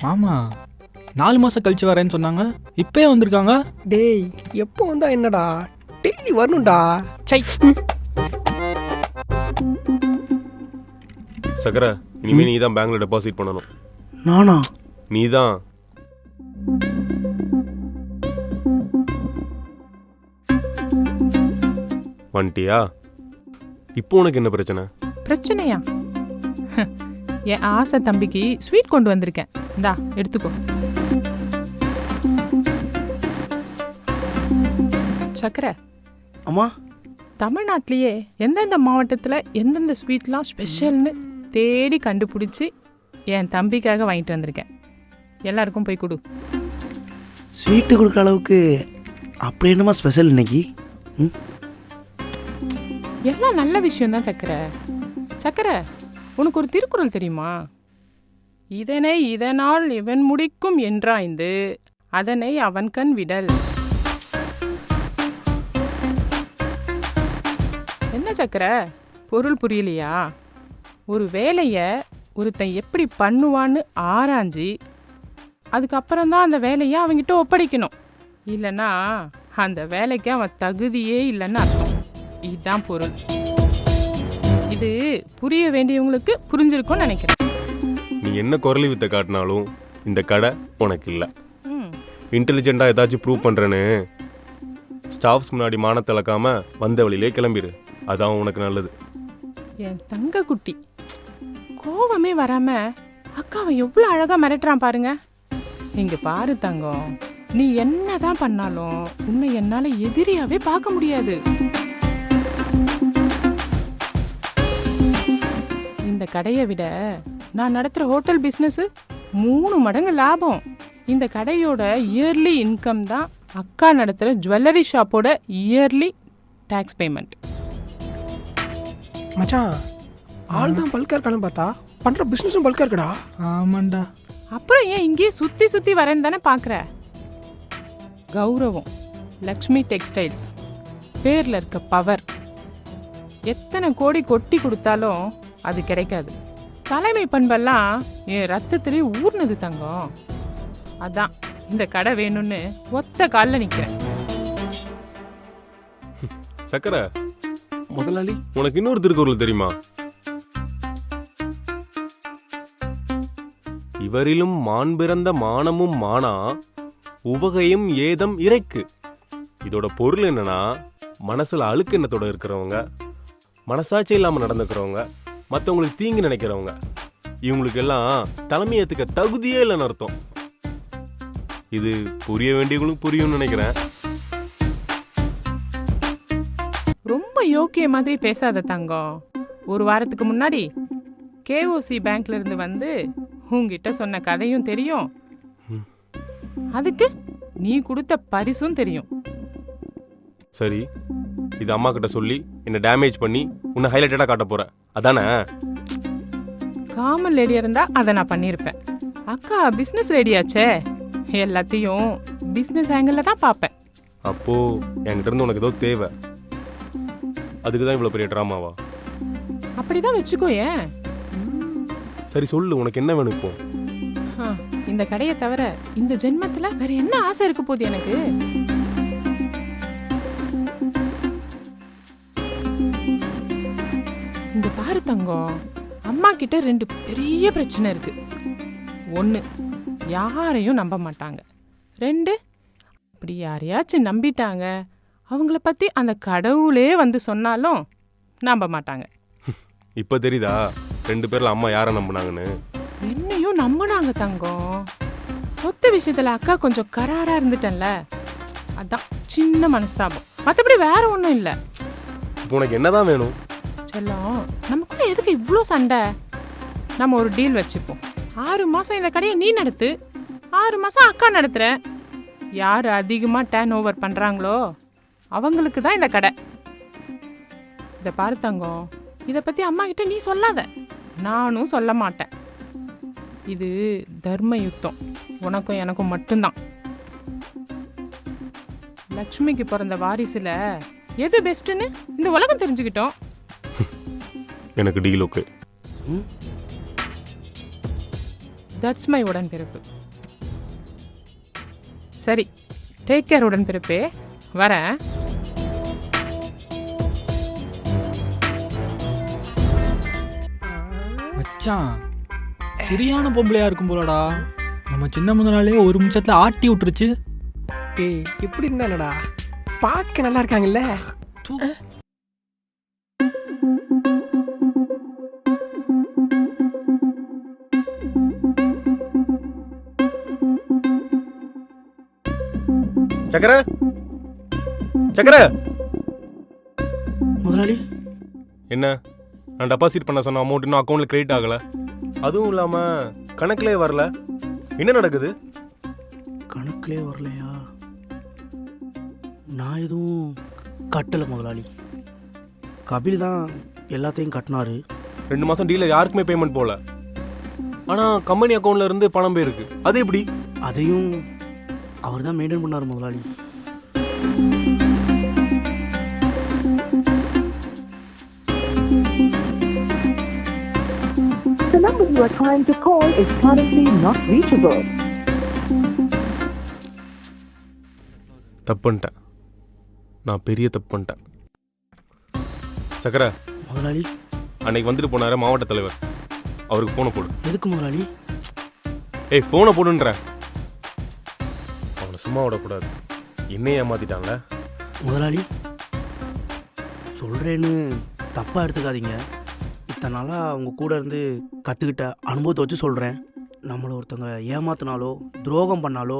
ஆமா 4 மாசம் கழிச்சு வரேன்னு சொன்னாங்க, இப்பயே வந்திருக்காங்க. டேய் எப்போ வந்தா என்னடா, டெய்லி வரணும்டா. சை. சக்கர, இனிமே நீ தான் பேங்க்ல டெபாசிட் பண்ணணும். நானா? நீ தான். வந்துட்டியா? இப்போ உனக்கு என்ன பிரச்சனை? பிரச்சனையா? என் ஆசை தம்பிக்கு ஸ்வீட் கொண்டு வந்திருக்கேன், இந்தா எடுத்துக்கோ. சக்கரை, அம்மா, தமிழ்நாட்டிலேயே எந்தெந்த மாவட்டத்தில் எந்தெந்த ஸ்வீட்லாம் ஸ்பெஷல்னு தேடி கண்டுபிடிச்சி என் தம்பிக்காக வாங்கிட்டு வந்திருக்கேன். எல்லாருக்கும் போய் கொடு. ஸ்வீட்டு கொடுக்குற அளவுக்கு அப்படி என்னமா ஸ்பெஷல் இன்னைக்கு? எல்லாம் நல்ல விஷயம்தான் சக்கரை. சக்கரை, உனக்கு ஒரு திருக்குறள் தெரியுமா? இதனை இதனால் இவன் முடிக்கும் என்றாய்ந்து அதனை அவன் கண் விடல். என்ன சக்கரை, பொருள் புரியலையா? ஒரு வேலையை ஒருத்தன் எப்படி பண்ணுவான்னு ஆராய்ஞ்சி அதுக்கப்புறம்தான் அந்த வேலையை அவன்கிட்ட ஒப்படைக்கணும். இல்லைன்னா அந்த வேலைக்கு அவன் தகுதியே இல்லைன்னு அர்த்தம். இதுதான் பொருள். இது புரிய வேண்டியவங்களுக்கு புரிஞ்சிருக்கும்னு நினைக்கிறேன். நீ என்ன குரலி வித்த காட்டினாலும் இந்த கடை உனக்கு இல்லை. இன்டெலிஜென்ட்டா ஏதாச்சும் ப்ரூவ் பண்றேன்னு ஸ்டாஃப்ஸ் முன்னாடி மானத்தை இழக்காம வந்த வழியிலே கிளம்பிடு. அதான் உனக்கு நல்லது. என் தங்க குட்டி கோவமே வராம அக்காவை எவ்வளவு அழகா மிரட்டுறான் பாருங்க. இங்க பாரு தங்கம், நீ என்னதான் பண்ணாலும் உன்னை என்னால எதிரியாவே பார்க்க முடியாது. இந்த கடையை விட நான் நடத்துற ஹோட்டல் பிசினஸ் 3 மடங்கு லாபம். இந்த கடையோட இயர்லி இன்கம் தான் அக்கா நடத்துற ஜுவல்லரி ஷாப்போட இயர்லி டாக்ஸ் பேமெண்ட். மச்சான், ஆள் தான் பல்கா இருக்கான்னு பார்த்தா பண்ற பிசினஸும் பல்கா இருக்குடா. ஆமாண்டா. அப்புறம் ஏன் இங்கேயே சுத்தி சுத்தி வரேன்னு தானே பாக்குற? கௌரவம், லக்ஷ்மி டெக்ஸ்டைல்ஸ் பேர்ல இருக்க பவர் எத்தனை கோடி கொட்டி கொடுத்தாலும் அது கிடைக்காது. தலைமை பண்பெல்லாம் என் ரத்தத்திலே ஊர்னது தங்கம். அதான் இந்த கடை வேணும்னு ஒத்த காலில் நிக்கிறேன். சக்கர முதலாளி, உனக்கு இன்னொரு திருக்குறள் தெரியுமா? இவரிலும் மான் பிறந்த மானமும் மானா உவகையும் ஏதம் இறைக்கு. இதோட பொருள் என்னன்னா, மனசுல அழுக்கு எண்ணத்தோட இருக்கிறவங்க, மனசாட்சி இல்லாம நடந்துக்கிறவங்க, மற்றவங்களுக்கு தீங்கு நினைக்கிறவங்க, இவங்களுக்கு எல்லாம் தலைமை ஏத்துக்க தகுதியே இல்லைன்னு அர்த்தம். இது புரிய வேண்டியவங்களுக்கு புரியும்னு நினைக்கிறேன். ரொம்ப யோக்கிய மாதிரி பேசாத தங்கம். ஒரு வாரத்துக்கு முன்னாடி KOC பேங்க்ல இருந்து வந்து உங்ககிட்ட சொன்ன கதையும் தெரியும், அதுக்கு நீ கொடுத்த பரிசும் தெரியும். சரி, இது அம்மா கிட்ட சொல்லி என்ன டேமேஜ் பண்ணி உன்னை ஹைலைட்டடா காட்ட போற அதானே? காமன் லேடியா இருந்தா அதை நான் பண்ணியிருப்பேன். அக்கா பிசினஸ் லேடியாச்சே, எல்லாத்தையும் பிசினஸ் ஆங்கிள் தான் பார்ப்பேன். அப்போ என்கிட்ட இருந்து உனக்கு ஏதோ தேவை, அதுக்கு தான் இவ்வளவு பெரிய டிராமாவா? அப்படிதான் வச்சுக்கோ. ஏன்? சரி சொல்லு, உனக்கு என்ன வேணும் இப்போ? இந்த கடையை தவிர இந்த ஜென்மத்துல வேற என்ன ஆசை இருக்கு போகுது எனக்கு? இந்த பாரு தங்கம், அம்மா கிட்ட 2 பெரிய பிரச்சனை இருக்கு. 1, யாரையும் நம்ப மாட்டாங்க. 2, அப்படி யாரையாச்சும் நம்பிட்டாங்க அவங்கள பத்தி அந்த கடவுளே வந்து சொன்னாலும் நம்ப மாட்டாங்க. இப்ப தெரியுதா 2 பேர்ல அம்மா யாரை நம்பினாங்கன்னு? என்னையும் நம்பினாங்க தங்கம். சொத்து விஷயத்துல அக்கா கொஞ்சம் கராரா இருந்துட்டேன்ல, அதான் சின்ன மனஸ்தாபம், மற்றபடி வேற ஒன்றும் இல்லை. இப்போ உனக்கு என்னதான் வேணும்? செல்லம், நமக்குள்ள எதுக்கு இவ்வளோ சண்டை? நம்ம ஒரு டீல் வச்சுப்போம். 6 மாசம் இந்த கடையை நீ நடத்து, 6 மாசம் அக்கா நடத்துற. யார் அதிகமாக டேர்ன் ஓவர் பண்ணுறாங்களோ அவங்களுக்கு தான் இந்த கடை. இதை பாரு தங்கம், இதை பற்றி அம்மா கிட்ட நீ சொல்லாத, நானும் சொல்ல மாட்டேன். இது தர்ம யுத்தம், உனக்கும் எனக்கும் மட்டும்தான். லக்ஷ்மிக்கு பிறந்த வாரிசுல எது பெஸ்ட்னு இந்த உலகம் தெரிஞ்சுக்கிட்டோம். எனக்கு டீல் ஓகே. தட்ஸ் மை உடன்பிறப்பு. சரி, டேக் கேர் உடன்பிறப்பே, வரேன். மச்சான் சரியான பொம்பளையா இருக்கும் போலடா. நம்ம சின்ன முதலாளே ஒரு நிமிஷத்துல ஆட்டி விட்டுருச்சு. ஏய் எப்படி இருந்தானடா, பார்க்க நல்லா இருக்காங்கல்ல. சக்கர சக்கர, முதலாளி என்ன நான் டெபாசிட் பண்ண சொன்ன அமௌண்ட் இன்னும் அக்கௌண்ட்ல கிரெடிட் ஆகல, அதுவும் இல்லாம கணக்குலே வரல. என்ன நடக்குது? கணக்கிலே வரலையா? நான் எதுவும் கட்டலை முதலாளி. கபில் தான் எல்லாத்தையும் கட்டினாரு. 2 மாசம் டீலர் யாருக்குமே பேமெண்ட் போல, ஆனா கம்பெனி அக்கௌண்ட்ல இருந்து பணம் போயிருக்கு. அது எப்படி? அதையும் அவர் தான் மெயின்டைன் பண்ணார் முதலாளி. The number you are trying to call is currently not reachable. தப்புன்ட்டேன், நான் பெரிய தப்புன்ட்டேன். சக்கர, முதலாளி அன்னைக்கு வந்துட்டு போனாரு மாவட்ட தலைவர், அவருக்கு ஃபோனை போடு. எதுக்கு முதலாளி? ஏய் ஃபோனை போடுன்றேன். அவனை சும்மா விடக்கூடாது, என்னையே ஏமாத்திட்டான்ல. முதலாளி சொல்கிறேன்னு தப்பாக எடுத்துக்காதீங்க. இத்தனை நாளாக அவங்க கூட இருந்து கற்றுக்கிட்ட அனுபவத்தை வச்சு சொல்கிறேன். நம்மளை ஒருத்தவங்க ஏமாத்தினாலோ துரோகம் பண்ணாலோ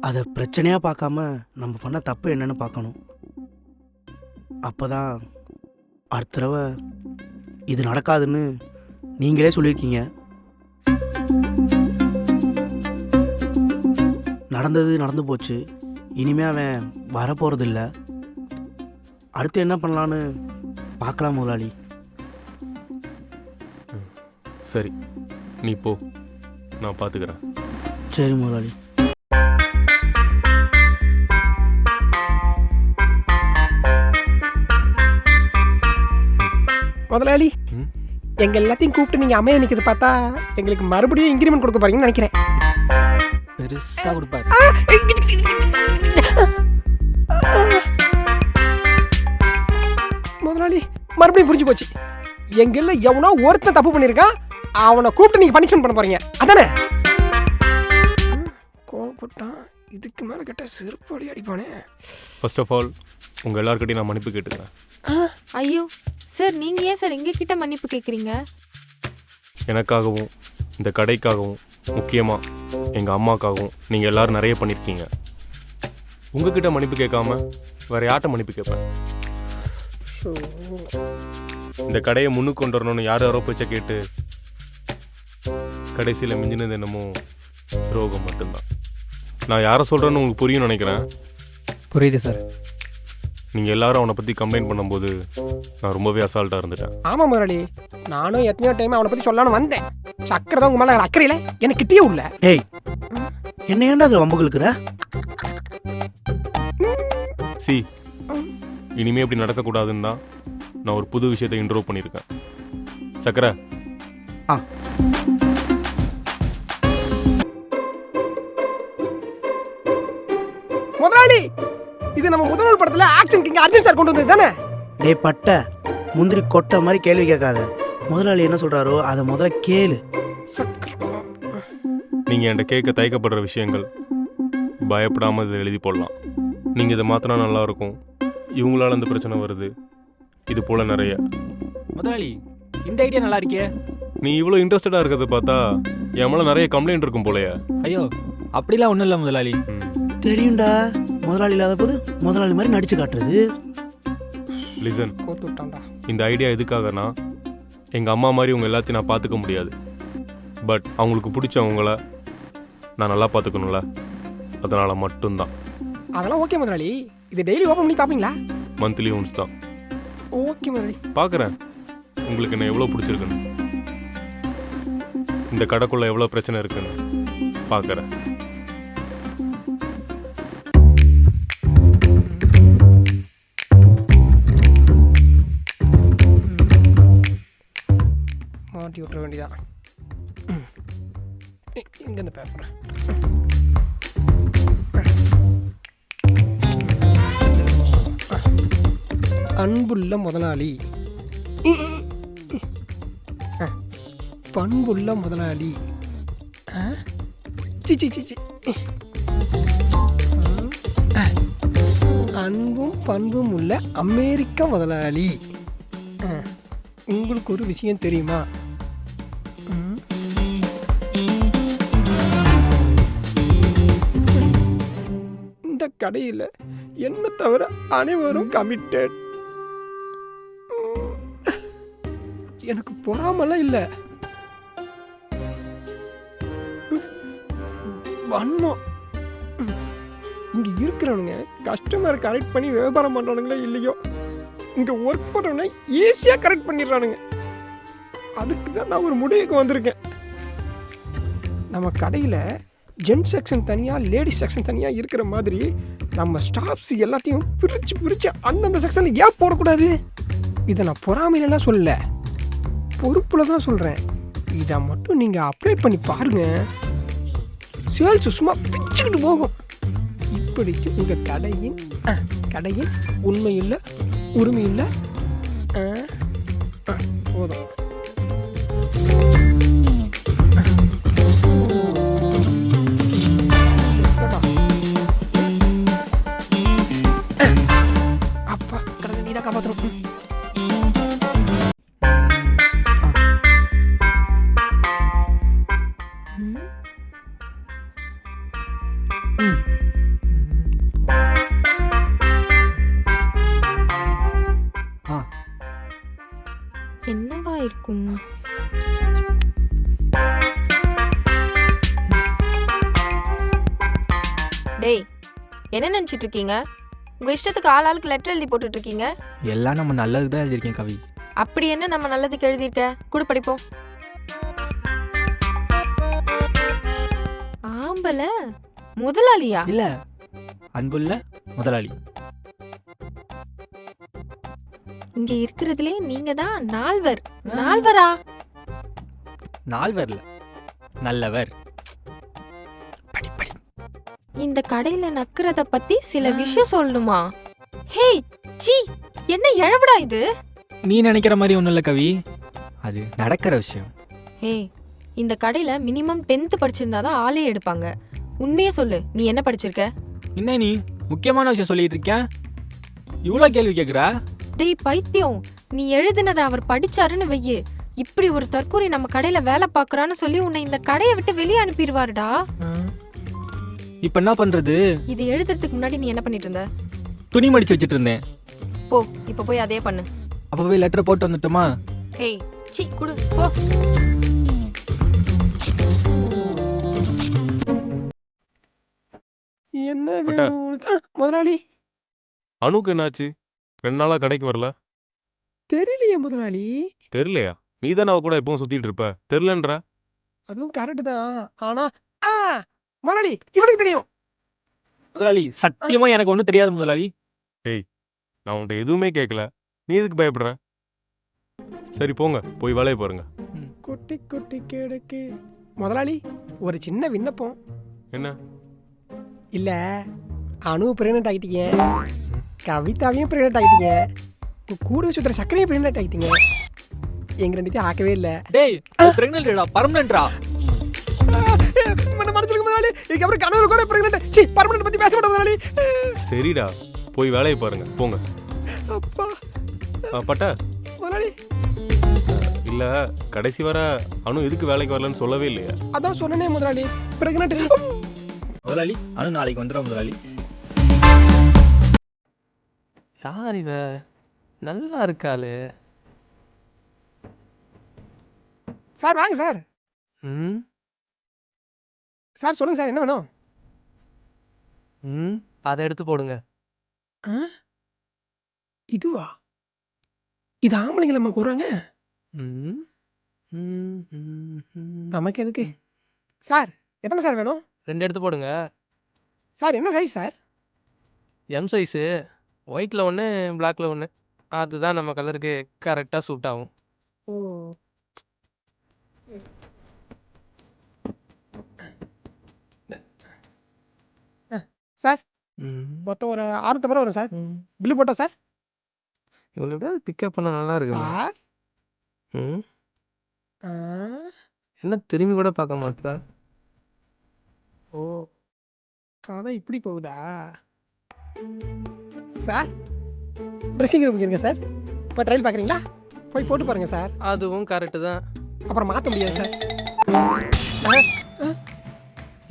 அதை பிரச்சனையாக பார்க்காம நம்ம பண்ண தப்பு என்னன்னு பார்க்கணும். அப்போ தான் அடுத்த தடவை இது நடக்காதுன்னு நீங்களே சொல்லியிருக்கீங்க. நடந்தது நடந்து போச்சு, இனிமே அவன் வரப்போகிறதில்ல. அடுத்து என்ன பண்ணலான்னு பார்க்கலாம் முதலாளி. சரி நீ போ, நான் பார்த்துக்கிறேன். சரி முதலாளி. முதலாளி ம்? எங்க எல்லாத்தையும் கூப்பிட்டு நீங்க அமைய நிக்கிறது பார்த்தா எங்களுக்கு மறுபடியும் இன்கிரிமெண்ட் கொடுக்க போறீங்கன்னு நினைக்கிறேன். பெருசா கொடுப்பாரு. முதலாளி மறுபடியும் புரிஞ்சு போச்சு. எங்கெல்ல எவனோ ஒருத்தன் தப்பு பண்ணிருக்கான், அவனை கூப்பிட்டு நீங்க பனிஷ்மெண்ட் பண்ண போறீங்க அதானே? கோவப்பட்டான், இதுக்கு மேல கேட்ட செருப்பு அடி அடிப்பானே. ஃபர்ஸ்ட் ஆஃப் ஆல் உங்கள் எல்லாருக்கிட்டையும் நான் மன்னிப்பு கேட்டுக்கிறேன். ஐயோ சார், நீங்க ஏன் சார் எங்ககிட்ட மன்னிப்பு கேட்குறீங்க? எனக்காகவும் இந்த கடைக்காகவும் முக்கியமாக எங்கள் அம்மாக்காகவும் நீங்கள் எல்லோரும் நிறைய பண்ணியிருக்கீங்க. உங்ககிட்ட மன்னிப்பு கேட்காம வேறு யார்கிட்ட மன்னிப்பு கேட்பேன்? இந்த கடையை முன்னுக்கு கொண்டு வரணும்னு யாரோ பேச்சை கேட்டு கடைசியில் மிஞ்சினது என்னமோ துரோகம் மட்டும்தான். நான் யாரை சொல்கிறேன்னு உங்களுக்கு புரியும்னு நினைக்கிறேன். புரியுது சார். நீங்கள் எல்லாரும் அவனை பற்றி கம்ப்ளைண்ட் பண்ணும்போது நான் ரொம்பவே அசால்ட்டாக இருந்துட்டேன். ஆமா முதலாளி, நானும் எத்தனையோ டைம் அவனை பத்தி சொல்லலாம்னு வந்தேன். சக்கரை தான் உங்க மேல அக்கறையில எனக்கு கிட்டே உள்ள. ஏய் என்ன ஏன்டா அதில் வம்புக்கு இருக்கிற? சி, இனிமே இப்படி நடக்கக்கூடாதுன்னு தான் நான் ஒரு புது விஷயத்தை இன்ட்ரோ பண்ணியிருக்கேன். சக்கரை, ஆ முதலாளி, இது நம்ம முதல் படத்துல ஆக்ஷன் கிங் அர்ஜுன் சார் கொண்டு வந்தது தானே? டே பட்ட முந்திரி கொட்டை மாதிரி கேள்வி கேட்காத. முதலாளி என்ன சொல்கிறாரோ அதை முதல்ல கேளு. நீங்கள் என்கிட்ட கேட்க தயக்கப்படுற விஷயங்கள் பயப்படாமல் இதை எழுதி போடலாம். நீங்கள் இதை மாற்றினா நல்லாயிருக்கும், இவங்களால இந்த பிரச்சனை வருது, இது போல் நிறைய. முதலாளி இந்த ஐடியா நல்லா இருக்கே. நீ இவ்வளோ இன்ட்ரெஸ்டடாக இருக்கிறத பார்த்தா என் மேலே நிறைய கம்ப்ளைண்ட் இருக்கும் போலையா? ஐயோ அப்படிலாம் ஒன்றும் இல்லை முதலாளி. தெரியும்டா, முதலாளி இல்லாத போது முதலாளி மாதிரி நடிச்சு காட்டுறது. லிசன், கோத்து விட்டான்டா. இந்த ஐடியா எதுக்காகனா எங்கள் அம்மா மாதிரி உங்கள் எல்லாத்தையும் நான் பார்த்துக்க முடியாது, பட் அவங்களுக்கு பிடிச்சவங்கள நான் நல்லா பார்த்துக்கணும்ல, அதனால் மட்டும்தான். அதெல்லாம் ஓகே முதலாளி, இது டெய்லி ஓபன் பண்ணி பாப்பீங்களா? மந்த்லி ஒன்ஸ் தான் ஓகே முதலாளி. பார்க்குறேன் உங்களுக்கு என்ன எவ்வளோ பிடிச்சிருக்குன்னு, இந்த கடைக்குள்ளே எவ்வளோ பிரச்சனை இருக்குன்னு பார்க்குறேன். மாட்டி விட்டுற வேண்டியதான். இங்க இந்த பேப்பர். அன்புள்ள முதலாளி, பண்புள்ள முதலாளி, சி சி சி சி. அன்பும் பண்பும் உள்ள அமெரிக்க முதலாளி. உங்களுக்கு ஒரு விஷயம் தெரியுமா? இந்த கடையில் என்ன தவிர அனைவரும் கமிட்டட். எனக்கு பொறாமலாம் இல்லை, வன்மம். இங்க இருக்கிறவனுங்க கஸ்டமர் கரெக்ட் பண்ணி வியாபாரம் பண்றானுங்களோ இல்லையோ, இங்க ஒர்க் பண்றவனை ஈஸியா கரெக்ட் பண்ணிடுறானுங்க. அதுக்கு தான் நான் ஒரு முடிவுக்கு வந்திருக்கேன். நம்ம கடையில் ஜென்ஸ் செக்ஷன் தனியாக, லேடிஸ் செக்ஷன் தனியாக இருக்கிற மாதிரி நம்ம ஸ்டாஃப்ஸ் எல்லாத்தையும் பிரித்து அந்தந்த செக்ஷனில் ஏன் போடக்கூடாது? இதை நான் பொறாமையிலலாம் சொல்லலை, பொறுப்பில் தான் சொல்கிறேன். இதை மட்டும் நீங்கள் அப்டேட் பண்ணி பாருங்கள், சேல்ஸ் சும்மா பிச்சுக்கிட்டு போகும். இப்படிக்கு உங்கள் கடையின் உண்மையில் உரிமையில் போதும். அப்பா கடவுளே, நீ தான் காப்பாற்றணும். என்னவா இருக்கும்? டேய், என்ன நினைச்சிட்டு இருக்கீங்க? உங்க இஷ்டத்துக்கு ஆளுக்கு லெட்டர் எழுதி போட்டுட்டு இருக்கீங்க. எல்லாம் நம்ம நல்லதுக்கு தான் எழுதியிருக்கேன் கவி. அப்படி என்ன நம்ம நல்லதுக்கு எழுதியிருக்க? கூட படிப்போம். ஆம்பல முதலாளியா? இல்ல, அன்புள்ள முதலாளி. இங்க இருக்கிறதுலே நீங்க தான் நால்வர். நால்வரா? நால்வர்ல நல்லவர். இந்த கடையில நக்குறத பத்தி சில விஷயம் சொல்லணுமா? ஹேய் சீ, என்ன எழவுடா இது? நீ நினைக்கிற மாதிரி ஒன்றும் இல்லை கவி, அது நடக்கிற விஷயம். ஹேய், இந்த கடையில மினிமம் 10th படிச்சிருந்தாதான் ஆளே எடுப்பாங்க. உண்மையே சொல்லு, நீ என்ன படிச்சிருக்க? என்ன நீ முக்கியமான விஷயம் சொல்லிட்டு இருக்கேன், இவ்வளோ கேள்வி கேட்குற? டேய் பைத்தியம், நீ எழுதுனதை அவர் படிச்சாருன்னு வையே, இப்படி ஒரு தற்கூரி நம்ம கடையில வேலை பாக்குறான்னு சொல்லி உன்னை இந்த கடையை விட்டு வெளியே அனுப்பிடுவாருடா. இப்ப என்ன பண்றது? இது எழுதுறதுக்கு முன்னாடி நீ என்ன பண்ணிட்டு இருந்த? துணி மடிச்சு வச்சிட்டு இருந்தேன். போ, இப்ப போய் அதே பண்ணு. அப்பவே லெட்டர் போட்டு வந்துட்டோமா? ஹேய் சீ, குடு போ. என்ன வேணும் உனக்கு? முதலாளி அணுக்கு என்னாச்சு? 2 நாளா கடைக்கு வரல. தெரியலையே முதலாளி. தெரியலையா? நீ தானே அவ கூட எப்பவும் சுத்திட்டு இருப்ப, தெரியலன்ற. அதுவும் கரெக்ட் தான், ஆனா முதலாளி இவனுக்கு தெரியும். முதலாளி சத்தியமா எனக்கு ஒன்றும் தெரியாது முதலாளி. நான் உன்கிட்ட எதுவுமே கேட்கல, நீ எதுக்கு பயப்படுற? சரி போங்க, போய் வேலையை பாருங்க. குட்டி குட்டி கிடக்கு. முதலாளி ஒரு சின்ன விண்ணப்பம். என்ன? இல்ல, அணு பிரெக்னென்ட் ஆகிட்டீங்க, கவிதாவையும் பிரெக்னென்ட் ஆகிட்டீங்க, கூட சுத்துற சக்கரையும் பிரெக்னென்ட் ஆகிட்டீங்க. எங்க ரெண்டுத்தையும் ஆக்கவே இல்லை. டேய் பிரெக்னன்ட்டா, பர்மனன்ட்ரா. மனசுக்கு முதலாளி, இதுக்கப்புறம் கணவர் கூட பிரெக்னென்ட். சி, பர்மனென்ட் பத்தி பேச மாட்டோம் முதலாளி. சரிடா, போய் வேலையை பாருங்க, போங்க. அப்பா பட்டா முதலாளி, இல்ல கடைசி வர அணு எதுக்கு வேலைக்கு வரலன்னு சொல்லவே இல்லையா? அதான் சொன்னனே முதலாளி, பிரெக்னென்ட். முதலாளி அணு நாளைக்கு வந்துடும் முதலாளி. யார் இவ? நல்லா இருக்காளு. சார் வாங்க சார். ம் சார் சொல்லுங்க சார், என்ன வேணும்? ம் அதை எடுத்து போடுங்க. இதுவா? இது ஆம்பளைங்களை நம்ம போடுறாங்க, ம் ம் ம் ம். நமக்கு எதுக்கு? சார் எத்தனை சார் வேணும்? 2 எடுத்து போடுங்க. சார் என்ன சைஸ் சார்? எம் சைஸு, ஒயிட்டில் 1, பிளாக்ல 1. அதுதான் நம்ம கலருக்கு கரெக்டாக சூட் ஆகும். ஓ சார் ம் மொத்தம் ஒரு 650 வரும் சார். பில்லு போட்டா சார்? இவங்களை எப்படியாவது பிக்கப் பண்ண நல்லா இருக்குமா சார் ம் ஆ, என்ன திரும்பி கூட பார்க்க மாட்டா ஓ கதை இப்படி போகுதா சார்? ட்ரெஸ்ஸிங் ரூமுக்கு இருங்க சார். இப்போ ட்ரையல் பார்க்குறீங்களா? போய் போட்டு பாருங்க சார். அதுவும் கரெக்டு தான். அப்புறம் மாற்ற முடியாது சார்.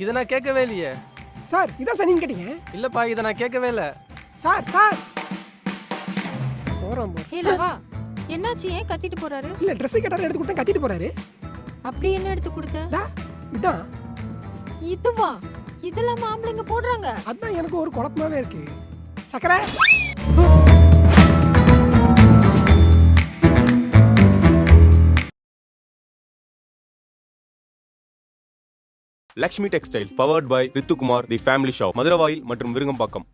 இதை நான் கேட்கவே இல்லையே. சார் இதான் சார் நீங்கள் கேட்டீங்க. இல்லைப்பா, இதை நான் கேட்கவே இல்லை. சார் சார் போகிறோம் ஏ லவா, என்னாச்சு? ஏன் கத்திட்டு போறாரு? இல்லை ட்ரெஸ்ஸு கேட்டார் எடுத்து கொடுத்தா கத்திட்டு போகிறாரு. அப்படி என்ன எடுத்து கொடுத்த? இதான் இதுவா? இதெல்லாம் ஆம்பளைங்க போடுறாங்க. அதான் எனக்கு ஒரு குழப்பமாவே இருக்கு. Sakkarai Lakshmi textile powered by Rithukumar the family shop, Maduravoyal மற்றும் விருங்கம்பாக்கம்.